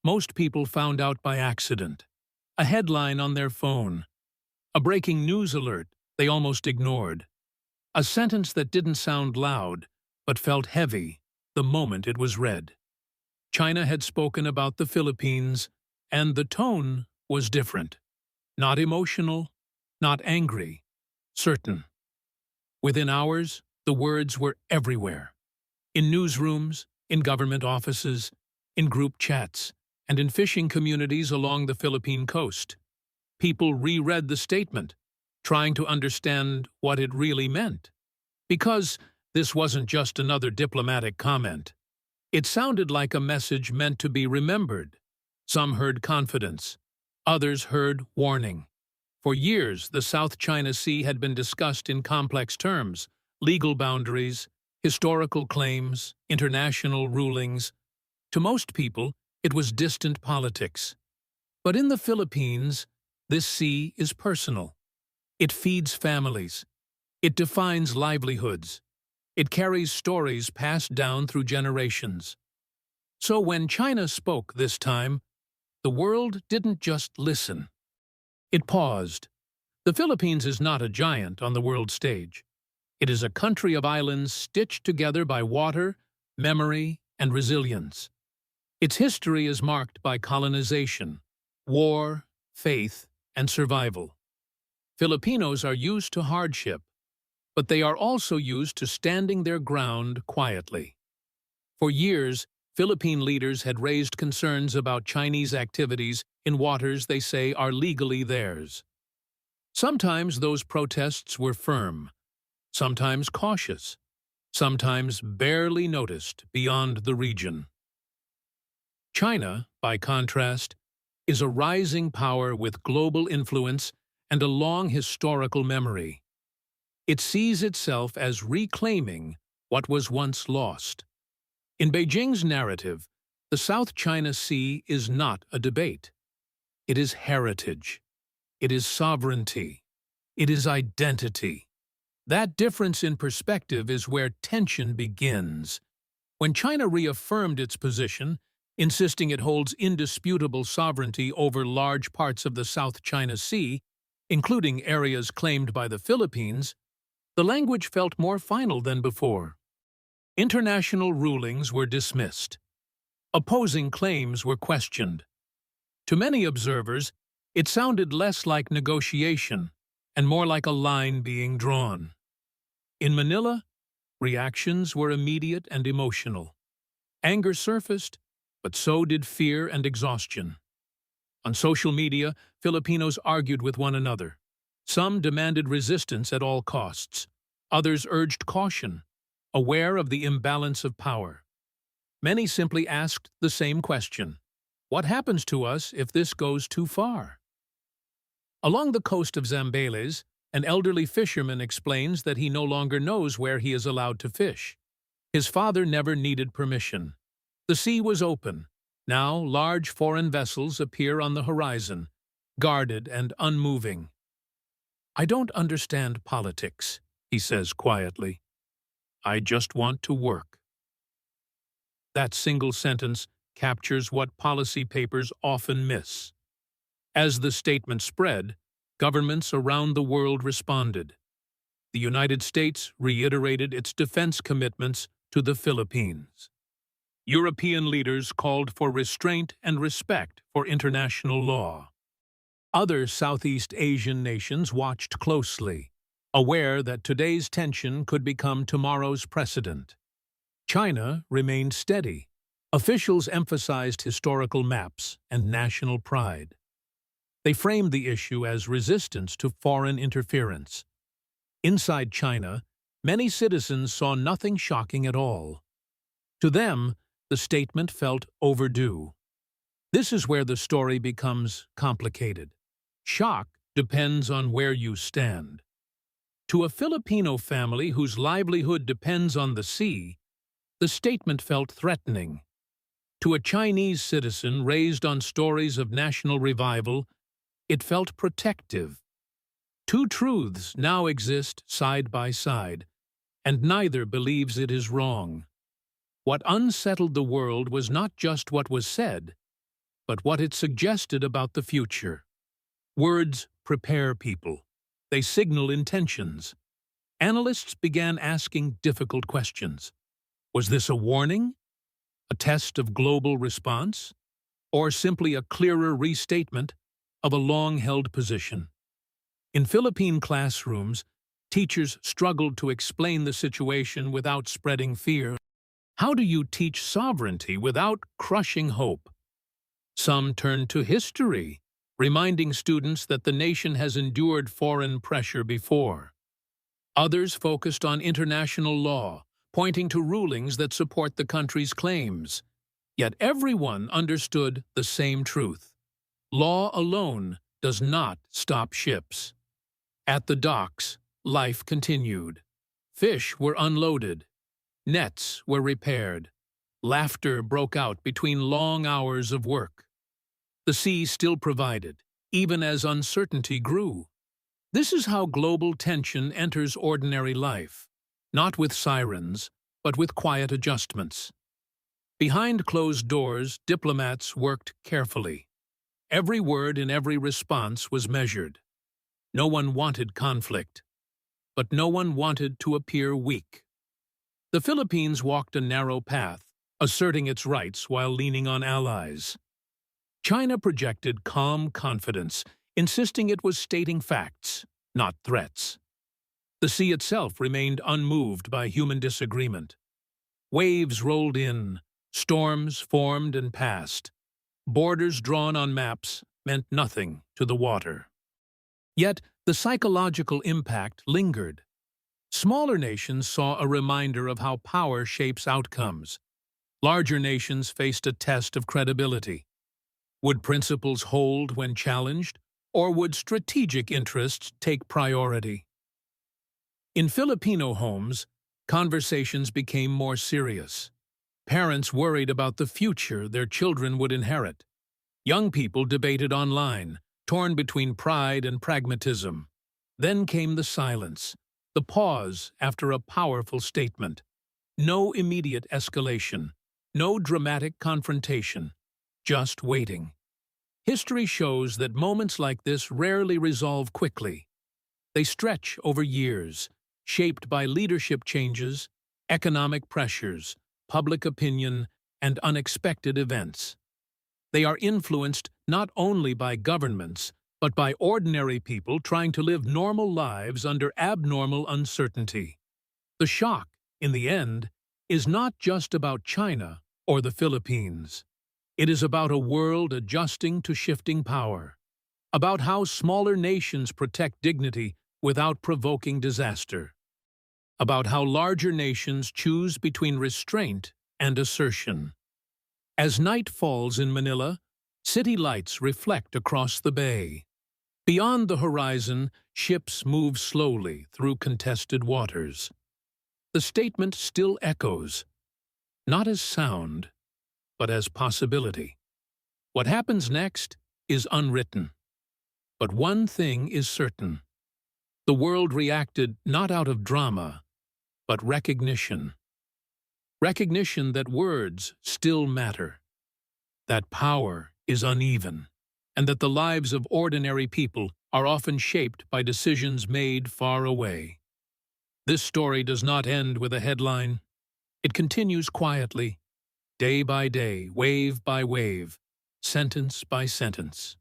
Most people found out by accident. A headline on their phone. A breaking news alert they almost ignored. A sentence that didn't sound loud, but felt heavy the moment it was read. China had spoken about the Philippines, and the tone was different. Not emotional, not angry, certain. Within hours, the words were everywhere. In newsrooms, in government offices, in group chats, and in fishing communities along the Philippine coast. People reread the statement, trying to understand what it really meant. Because this wasn't just another diplomatic comment. It sounded like a message meant to be remembered. Some heard confidence. Others heard warning. For years, the South China Sea had been discussed in complex terms: legal boundaries, historical claims, international rulings. To most people, it was distant politics. But in the Philippines, this sea is personal. It feeds families. It defines livelihoods. It carries stories passed down through generations. So when China spoke this time, the world didn't just listen. It paused. The Philippines is not a giant on the world stage. It is a country of islands stitched together by water, memory, and resilience. Its history is marked by colonization, war, faith, and survival. Filipinos are used to hardship, but they are also used to standing their ground quietly. For years, Philippine leaders had raised concerns about Chinese activities in waters they say are legally theirs. Sometimes those protests were firm, sometimes cautious, sometimes barely noticed beyond the region. China, by contrast, is a rising power with global influence and a long historical memory. It sees itself as reclaiming what was once lost. In Beijing's narrative, the South China Sea is not a debate. It is heritage. It is sovereignty. It is identity. That difference in perspective is where tension begins. When China reaffirmed its position, insisting it holds indisputable sovereignty over large parts of the South China Sea, including areas claimed by the Philippines, the language felt more final than before. International rulings were dismissed. Opposing claims were questioned. To many observers, it sounded less like negotiation and more like a line being drawn. In Manila, reactions were immediate and emotional. Anger surfaced, but so did fear and exhaustion. On social media, Filipinos argued with one another. Some demanded resistance at all costs. Others urged caution, aware of the imbalance of power. Many simply asked the same question: what happens to us if this goes too far? Along the coast of Zambales, an elderly fisherman explains that he no longer knows where he is allowed to fish. His father never needed permission. The sea was open. Now large foreign vessels appear on the horizon, guarded and unmoving. "I don't understand politics," he says quietly. "I just want to work." That single sentence captures what policy papers often miss. As the statement spread, governments around the world responded. The United States reiterated its defense commitments to the Philippines. European leaders called for restraint and respect for international law. Other Southeast Asian nations watched closely, aware that today's tension could become tomorrow's precedent. China remained steady. Officials emphasized historical maps and national pride. They framed the issue as resistance to foreign interference. Inside China, many citizens saw nothing shocking at all. To them, the statement felt overdue. This is where the story becomes complicated. Shock depends on where you stand. To a Filipino family whose livelihood depends on the sea, the statement felt threatening. To a Chinese citizen raised on stories of national revival, it felt protective. Two truths now exist side by side, and neither believes it is wrong. What unsettled the world was not just what was said, but what it suggested about the future. Words prepare people. They signal intentions. Analysts began asking difficult questions. Was this a warning? A test of global response? Or simply a clearer restatement of a long-held position? In Philippine classrooms, teachers struggled to explain the situation without spreading fear. How do you teach sovereignty without crushing hope? Some turned to history, reminding students that the nation has endured foreign pressure before. Others focused on international law, pointing to rulings that support the country's claims. Yet everyone understood the same truth. Law alone does not stop ships. At the docks, life continued. Fish were unloaded. Nets were repaired. Laughter broke out between long hours of work. The sea still provided, even as uncertainty grew. This is how global tension enters ordinary life, not with sirens, but with quiet adjustments. Behind closed doors, diplomats worked carefully. Every word in every response was measured. No one wanted conflict, but no one wanted to appear weak. The Philippines walked a narrow path, asserting its rights while leaning on allies. China projected calm confidence, insisting it was stating facts, not threats. The sea itself remained unmoved by human disagreement. Waves rolled in, storms formed and passed. Borders drawn on maps meant nothing to the water. Yet the psychological impact lingered. Smaller nations saw a reminder of how power shapes outcomes. Larger nations faced a test of credibility. Would principles hold when challenged, or would strategic interests take priority? In Filipino homes, conversations became more serious. Parents worried about the future their children would inherit. Young people debated online, torn between pride and pragmatism. Then came the silence, the pause after a powerful statement. No immediate escalation, no dramatic confrontation, just waiting. History shows that moments like this rarely resolve quickly. They stretch over years, shaped by leadership changes, economic pressures, public opinion, and unexpected events. They are influenced not only by governments, but by ordinary people trying to live normal lives under abnormal uncertainty. The shock, in the end, is not just about China or the Philippines. It is about a world adjusting to shifting power, about how smaller nations protect dignity without provoking disaster, about how larger nations choose between restraint and assertion. As night falls in Manila, city lights reflect across the bay. Beyond the horizon, ships move slowly through contested waters. The statement still echoes, not as sound, but as possibility. What happens next is unwritten. But one thing is certain. The world reacted not out of drama, but recognition. Recognition that words still matter, that power is uneven, and that the lives of ordinary people are often shaped by decisions made far away. This story does not end with a headline. It continues quietly, day by day, wave by wave, sentence by sentence.